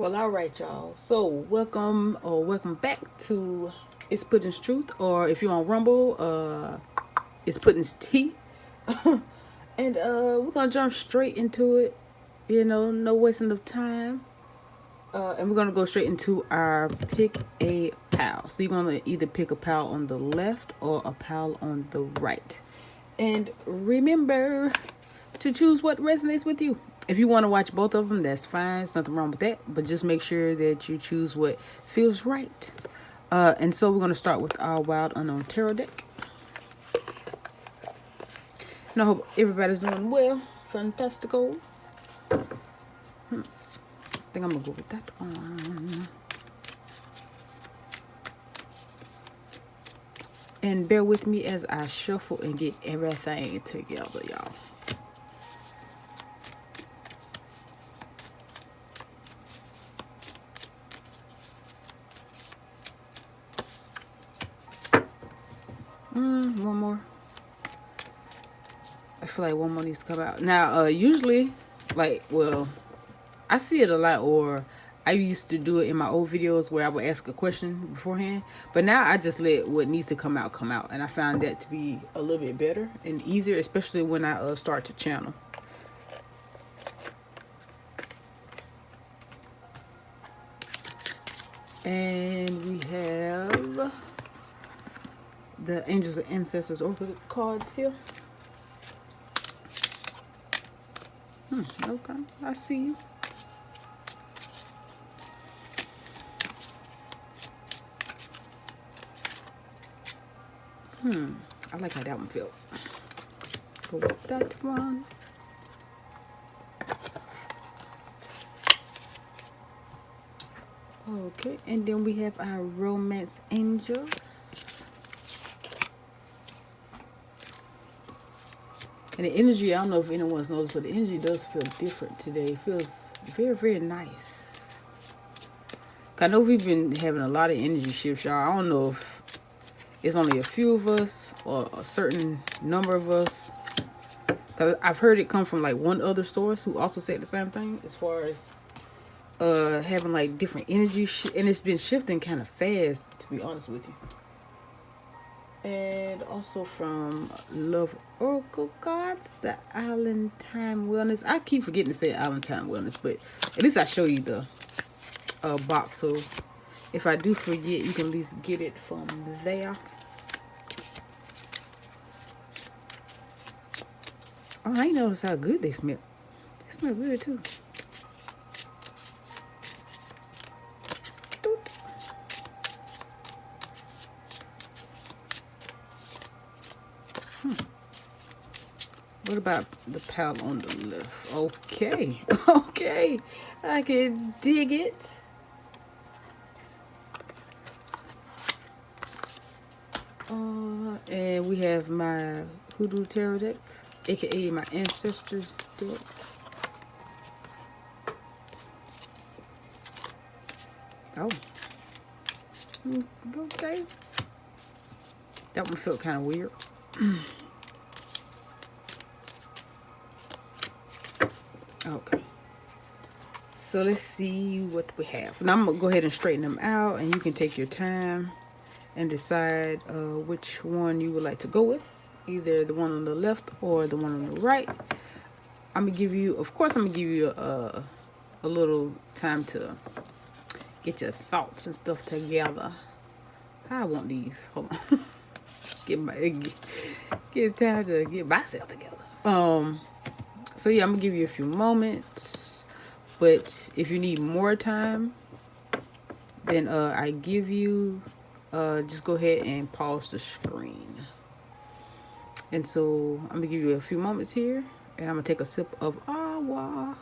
Well, all right, y'all. So, welcome back to It's Pudding's Truth, or if you're on Rumble, It's Pudding's Tea. And we're gonna jump straight into it. No wasting of time. And we're gonna go straight into our pick a pal. So you're gonna either pick a pal on the left or a pal on the right. And remember to choose what resonates with you. If you want to watch both of them, that's fine. There's nothing wrong with that. But just make sure that you choose what feels right. And so we're going to start with our Wild Unknown Tarot deck. And I hope everybody's doing well. Fantastical. I think I'm going to go with that one. And bear with me as I shuffle and get everything together, y'all. One more. I feel like one more needs to come out. Now, usually, I see it a lot, or I used to do it in my old videos where I would ask a question beforehand. But now I just let what needs to come out. And I found that to be a little bit better and easier, especially when I start to channel. And we have the Angels and Ancestors Oracle cards here. Okay, I see you. I like how that one felt. Go with that one. Okay, and then we have our Romance Angels. And the energy, I don't know if anyone's noticed, but the energy does feel different today. It feels very, very nice. I know we've been having a lot of energy shifts, y'all. I don't know if it's only a few of us or a certain number of us. Because I've heard it come from like one other source who also said the same thing as far as having like different energy. And it's been shifting kind of fast, to be honest with you. And also from Love Oracle Cards, the Island Time Wellness. I keep forgetting to say Island Time Wellness, but at least I show you the box. So if I do forget, you can at least get it from there. Oh, I ain't noticed how good they smell. They smell good too. What about the pal on the left? Okay. Okay. I can dig it. And we have my Hoodoo Tarot deck, aka my Ancestors deck. Oh. Okay. That one felt kind of weird. Okay. So let's see what we have. Now I'm going to go ahead and straighten them out, and you can take your time and decide which one you would like to go with. Either the one on the left or the one on the right. I'm going to give you, of course, a little time to get your thoughts and stuff together. I want these. Hold on. get time to get myself together. So yeah, I'm gonna give you a few moments, but if you need more time, then I give you just go ahead and pause the screen. And so I'm gonna give you a few moments here, and I'm gonna take a sip of agua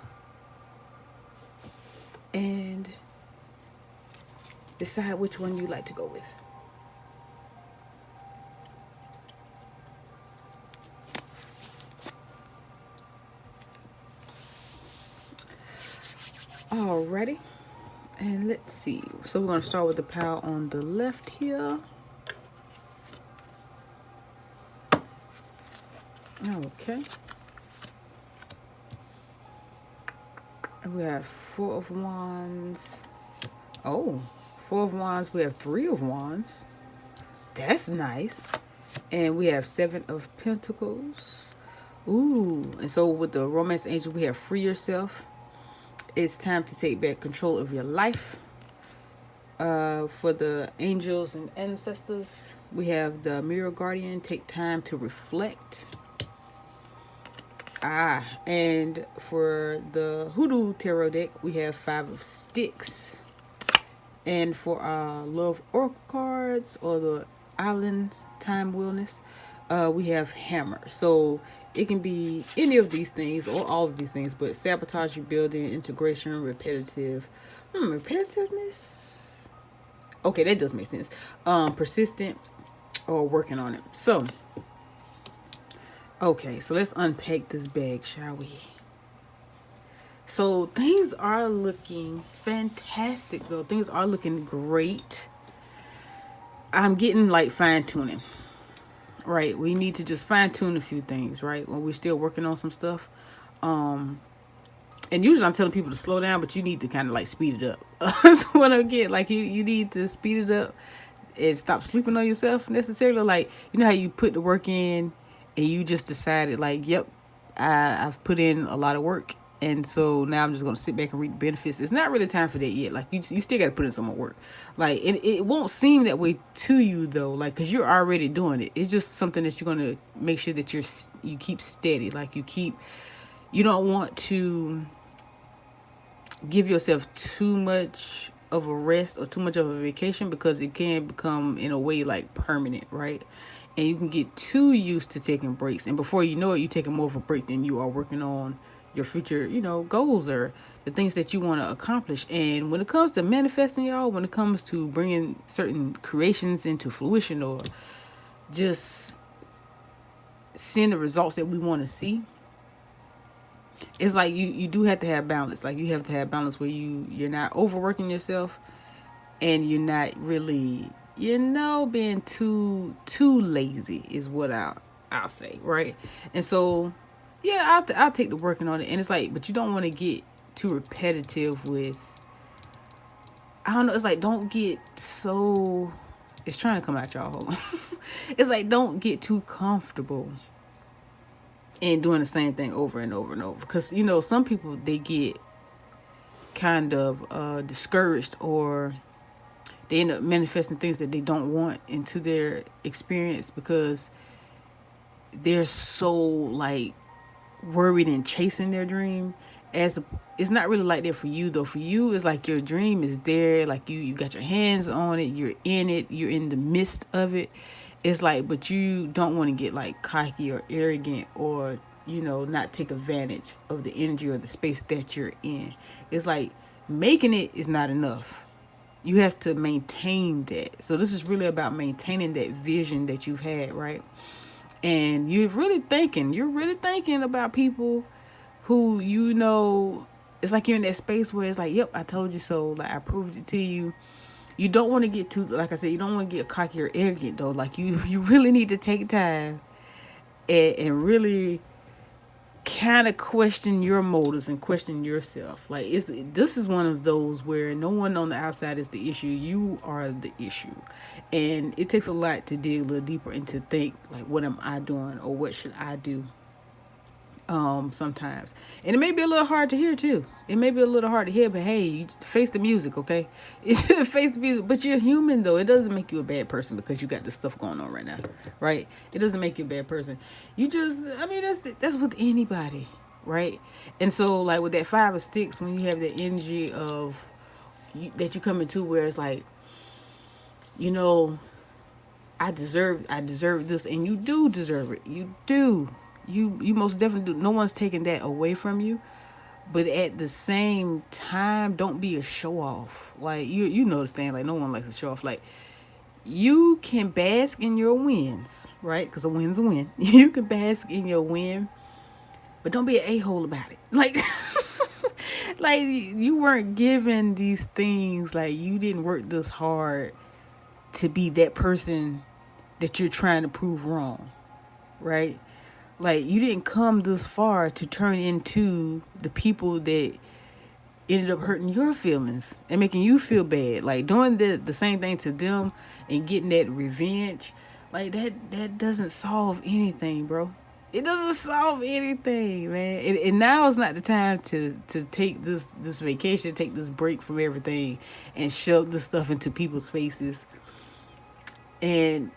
and decide which one you like to go with. Alrighty, and let's see. So we're going to start with the pal on the left here. Okay. We have Four of Wands. Oh, Four of Wands. We have Three of Wands. That's nice. And we have Seven of Pentacles. Ooh. And so with the Romance Angel, we have Free Yourself. It's time to take back control of your life. For the angels and ancestors, we have the Mirror Guardian. Take time to reflect. And for the Hoodoo Tarot deck, we have Five of Sticks. And for our Love Oracle cards, or the Island Time Wellness, we have Hammer. So it can be any of these things or all of these things, but sabotage, rebuilding, integration, repetitive. Repetitiveness? Okay, that does make sense. Persistent, or working on it. So, okay, so let's unpack this bag, shall we? So things are looking fantastic, though. Things are looking great. I'm getting like fine tuning, right? We need to just fine tune a few things, right? When we're still working on some stuff. And usually I'm telling people to slow down, but you need to kind of like speed it up. That's what I get. Like you need to speed it up and stop sleeping on yourself necessarily. Like, you know how you put the work in and you just decided like, yep, I've put in a lot of work. And so now I'm just going to sit back and read the benefits. It's not really time for that yet. Like you still got to put in some more work. Like, and it won't seem that way to you though. Like, cause you're already doing it. It's just something that you're going to make sure that you keep steady. Like you don't want to give yourself too much of a rest or too much of a vacation, because it can become in a way like permanent, right? And you can get too used to taking breaks, and before you know it, you're taking more of a break than you are working on your future, goals or the things that you want to accomplish. And when it comes to manifesting, y'all, when it comes to bringing certain creations into fruition, or just seeing the results that we want to see, it's like you do have to have balance. Like you have to have balance where you're not overworking yourself, and you're not really, being too lazy is what I'll say, right? And so, yeah, I'll take the working on it. And it's like, but you don't want to get too repetitive with, I don't know, it's like, don't get so, it's trying to come out, y'all, hold on. It's like, don't get too comfortable and doing the same thing over and over and over. Because, some people, they get kind of discouraged, or they end up manifesting things that they don't want into their experience because they're so, like, worried and chasing their dream. It's not really like that for you, though. For you, it's like your dream is there. Like, you got your hands on it. You're in it. You're in the midst of it. It's like, but you don't want to get like cocky or arrogant, or, not take advantage of the energy or the space that you're in. It's like making it is not enough. You have to maintain that. So this is really about maintaining that vision that you've had, right? And you're really thinking about people who, it's like you're in that space where it's like, yep, I told you so. Like, I proved it to you. You don't want to get too, like I said, you don't want to get cocky or arrogant, though. Like, you really need to take time and really kind of question your motives and question yourself. Like, this is one of those where no one on the outside is the issue. You are the issue. And it takes a lot to dig a little deeper and to think, like, what am I doing, or what should I do? Sometimes. And it may be a little hard to hear too. It may be a little hard to hear, but hey, you face the music, okay? Face the music. But you're human, though. It doesn't make you a bad person because you got this stuff going on right now, right? It doesn't make you a bad person. You just, that's with anybody, right? And so, like, with that Five of Sticks, when you have the energy of that you come into, where it's like, I deserve this, and you do deserve it. You do. You most definitely do. No one's taking that away from you. But at the same time, don't be a show off. Like, you know the saying, like, no one likes to show off. Like, you can bask in your wins, right? Because a win's a win. You can bask in your win, but don't be an a-hole about it. Like, like, you weren't given these things. Like, you didn't work this hard to be that person that you're trying to prove wrong, right? Like, you didn't come this far to turn into the people that ended up hurting your feelings and making you feel bad. Like doing the same thing to them and getting that revenge, like that doesn't solve anything, bro. It doesn't solve anything, man. And now is not the time to take this vacation, take this break from everything, and shove this stuff into people's faces, and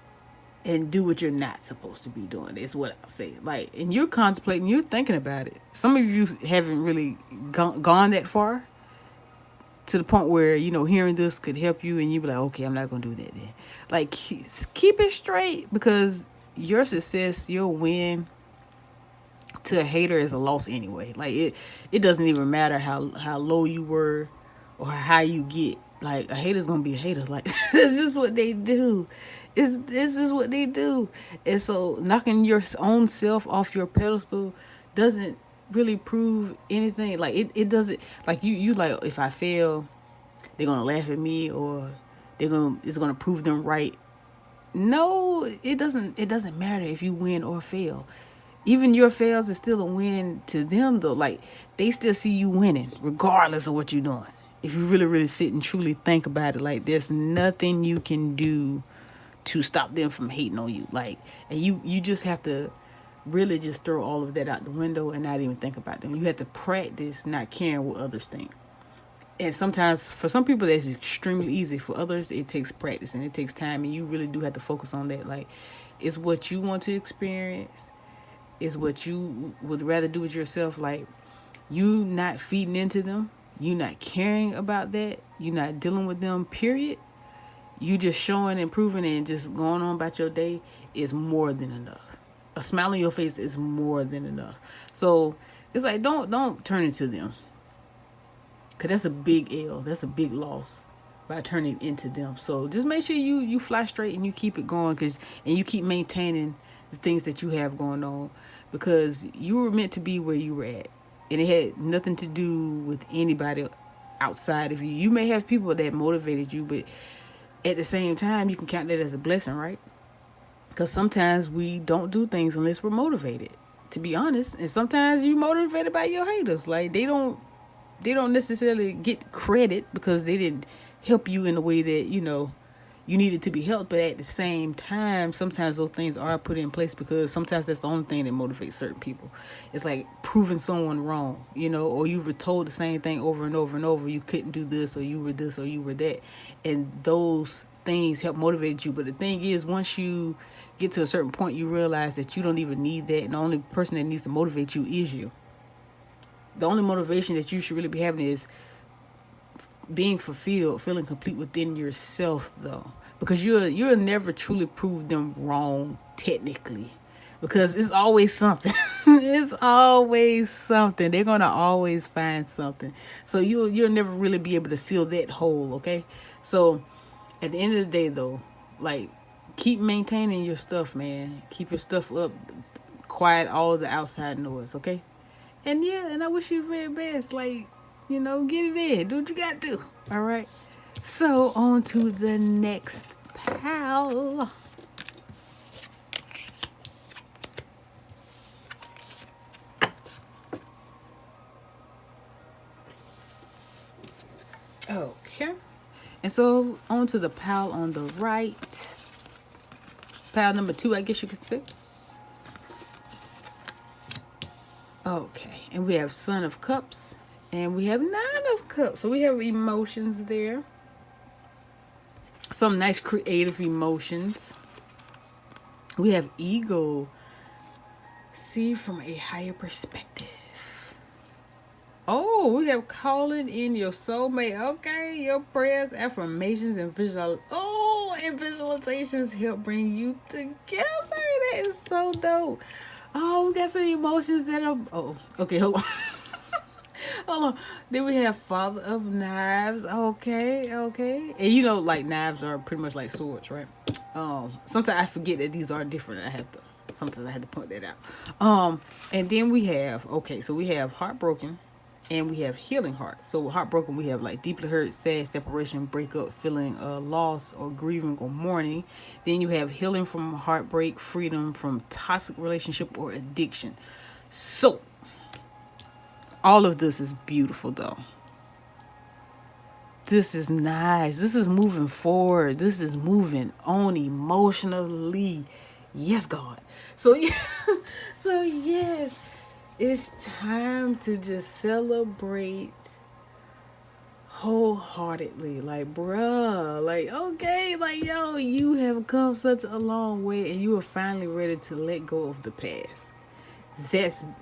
do what you're not supposed to be doing. Is what I'll say. Like, and you're contemplating, you're thinking about it. Some of you haven't really gone that far to the point where, you know, hearing this could help you, and you be like, okay, I'm not gonna do that then. Like, keep it straight, because your success, your win to a hater is a loss anyway. Like, it doesn't even matter how low you were or how you get. Like, a hater's gonna be a hater. Like, it's just what they do. This is what they do. And so knocking your own self off your pedestal doesn't really prove anything. Like, it doesn't, like, you like, if I fail, they're gonna laugh at me, or it's gonna prove them right. No, it doesn't matter if you win or fail. Even your fails is still a win to them, though. Like, they still see you winning regardless of what you're doing. If you really, really sit and truly think about it, like, there's nothing you can do to stop them from hating on you. Like, and you just have to really just throw all of that out the window and not even think about them. You have to practice not caring what others think. And sometimes for some people that's extremely easy. For others it takes practice and it takes time, and you really do have to focus on that. Like, it's what you want to experience, it's what you would rather do with yourself. Like, you not feeding into them, you not caring about that, you not dealing with them, period. You just showing, improving, and just going on about your day is more than enough. A smile on your face is more than enough. So it's like, don't turn into them, because that's a big L. That's a big loss by turning into them. So just make sure you fly straight and you keep it going, and you keep maintaining the things that you have going on, because you were meant to be where you were at, and it had nothing to do with anybody outside of you. You may have people that motivated you, but at the same time, you can count that as a blessing, right? Because sometimes we don't do things unless we're motivated, to be honest. And sometimes you're motivated by your haters. Like, they don't necessarily get credit because they didn't help you in the way that, you know, you needed to be helped. But at the same time, sometimes those things are put in place because sometimes that's the only thing that motivates certain people. It's like proving someone wrong, you know, or you were told the same thing over and over and over. You couldn't do this, or you were this, or you were that. And those things help motivate you. But the thing is, once you get to a certain point, you realize that you don't even need that. And the only person that needs to motivate you is you. The only motivation that you should really be having is being fulfilled, feeling complete within yourself, though, because you'll never truly prove them wrong technically, because it's always something. It's always something. They're gonna always find something. So you'll never really be able to fill that hole. Okay, so at the end of the day, though, like, keep maintaining your stuff, man. Keep your stuff up. Quiet all the outside noise. Okay. And yeah, and I wish you the very best. Like, you know, get it in. Do what you got to do. All right. So, on to the next pal. Okay. And so, on to the pal on the right. Pal number 2, I guess you could say. Okay, and we have Son of Cups, and we have 9 of Cups. So we have emotions there. Some nice creative emotions. We have ego. See from a higher perspective. Oh, we have calling in your soulmate. Okay, your prayers, affirmations, and visualizations help bring you together. That is so dope. Oh, we got some emotions that are... Oh, okay, hold on. Hold on. Then we have Father of Knives. Okay. And you know, like, knives are pretty much like swords, right? Sometimes I forget that these are different. Sometimes I have to point that out. And then we have... Okay, so we have Heartbroken. And we have Healing Heart. So Heartbroken, we have like deeply hurt, sad, separation, breakup, feeling loss or grieving or mourning. Then you have healing from heartbreak, freedom from toxic relationship or addiction. So all of this is beautiful, though. this is nice. This is moving forward. This is moving on emotionally. Yes, God. So yeah, so yes, it's time to just celebrate wholeheartedly. Like, bruh, like, okay, like, yo, you have come such a long way and you are finally ready to let go of the past.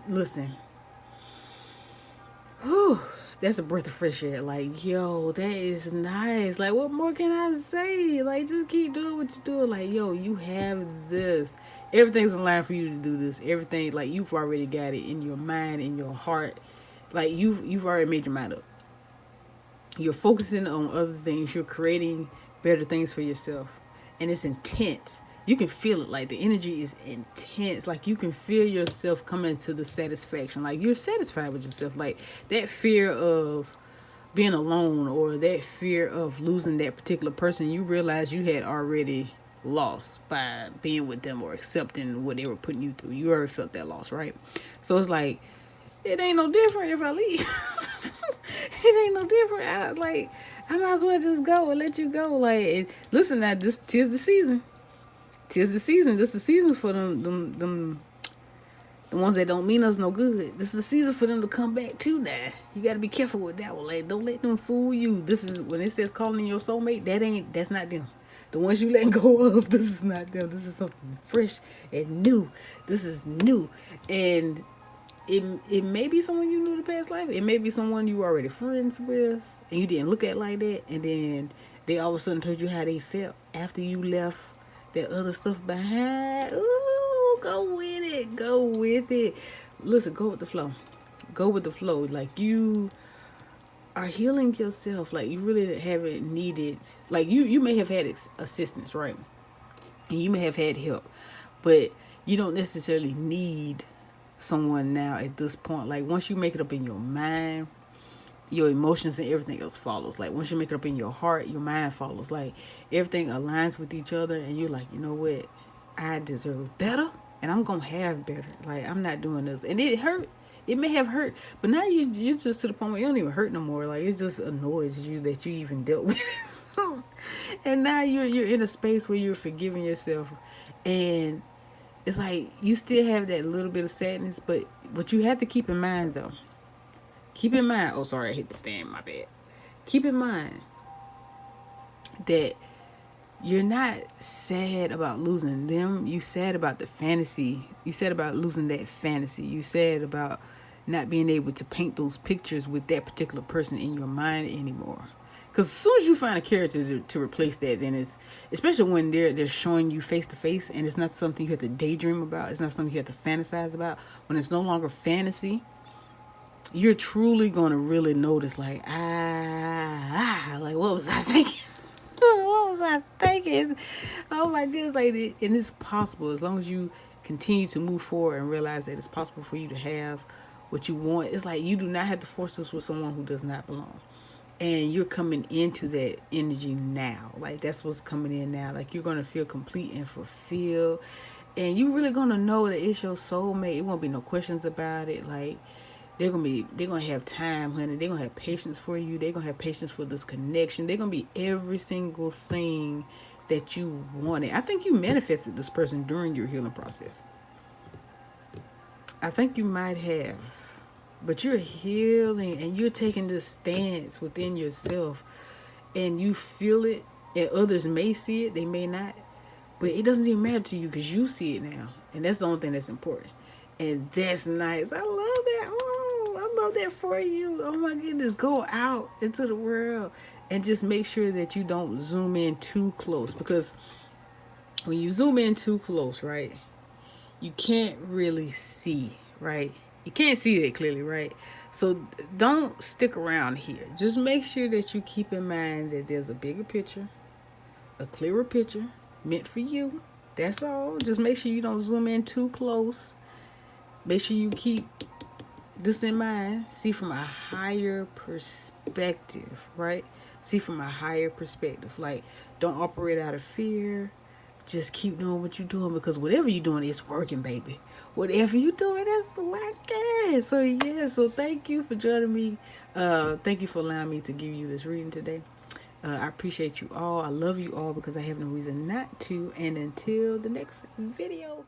Listen, whew, that's a breath of fresh air. Like, yo, that is nice. Like, what more can I say? Like, just keep doing what you're doing. Like, yo, you have this. Everything's in line for you to do this. Everything, like, you've already got it in your mind, in your heart. Like, you've already made your mind up. You're focusing on other things. You're creating better things for yourself. And it's intense. You can feel it. Like, the energy is intense. Like, you can feel yourself coming to the satisfaction. Like, you're satisfied with yourself. Like, that fear of being alone or that fear of losing that particular person, you realize you had already lost by being with them or accepting what they were putting you through. You already felt that loss, right? So it's like, it ain't no different if I leave. It ain't no different. I might as well just go and let you go. Like, listen, now, tis the season. Tis the season. This is the season for them the ones that don't mean us no good. This is the season for them to come back too now. You gotta be careful with that one. Like, don't let them fool you. This is when it says calling your soulmate, that's not them. The ones you let go of, this is not them. This is something fresh and new. This is new. And it may be someone you knew in the past life. It may be someone you were already friends with and you didn't look at like that, and then they all of a sudden told you how they felt after you left that other stuff behind. Ooh, go with it. Go with it. Listen, go with the flow. Go with the flow. Like, you are healing yourself. Like, you really haven't needed, like, you may have had assistance, right? And you may have had help, but you don't necessarily need someone now at this point. Like, once you make it up in your mind, your emotions and everything else follows. Like, once you make it up in your heart, your mind follows. Like, everything aligns with each other, and you're like, you know what, I deserve better, and I'm gonna have better. Like, I'm not doing this, and it hurt. It may have hurt, but now you're just to the point where you don't even hurt no more. Like, it just annoys you that you even dealt with it. And now you're in a space where you're forgiving yourself, and it's like you still have that little bit of sadness, but what you have to keep in mind, though, oh, sorry, I hit the stand, my bad. Keep in mind that you're not sad about losing them. You sad about the fantasy. You sad about losing that fantasy. You sad about not being able to paint those pictures with that particular person in your mind anymore. Because as soon as you find a character to replace that, then it's, especially when they're showing you face to face, and it's not something you have to daydream about. It's not something you have to fantasize about. When it's no longer fantasy, you're truly going to really notice, like, like, what was I thinking? What was I thinking? Oh my goodness. Like, and it's possible as long as you continue to move forward and realize that it's possible for you to have what you want. It's like, you do not have to force this with someone who does not belong. And you're coming into that energy now. Like, that's what's coming in now. Like, you're going to feel complete and fulfilled. And you're really going to know that it's your soulmate. It won't be no questions about it. Like, they're gonna have time, honey. They're gonna have patience for you. They're gonna have patience for this connection. They're gonna be every single thing that you wanted. I think you manifested this person during your healing process. I think you might have. But you're healing and you're taking this stance within yourself, and you feel it, and others may see it, they may not. But it doesn't even matter to you because you see it now. And that's the only thing that's important. And that's nice. I love that. Oh, I love that for you. Oh my goodness. Go out into the world and just make sure that you don't zoom in too close. Because when you zoom in too close, right, you can't really see, right? You can't see that clearly, right? So don't stick around here. Just make sure that you keep in mind that there's a bigger picture, a clearer picture meant for you. That's all. Just make sure you don't zoom in too close. Make sure you keep this in mind. See from a higher perspective, right? See from a higher perspective. Like, don't operate out of fear. just keep doing what you're doing, because whatever you're doing is working, baby. Whatever you're doing, that's working. So yeah, so thank you for joining me. Thank you for allowing me to give you this reading today. I appreciate you all. I love you all because I have no reason not to. And until the next video.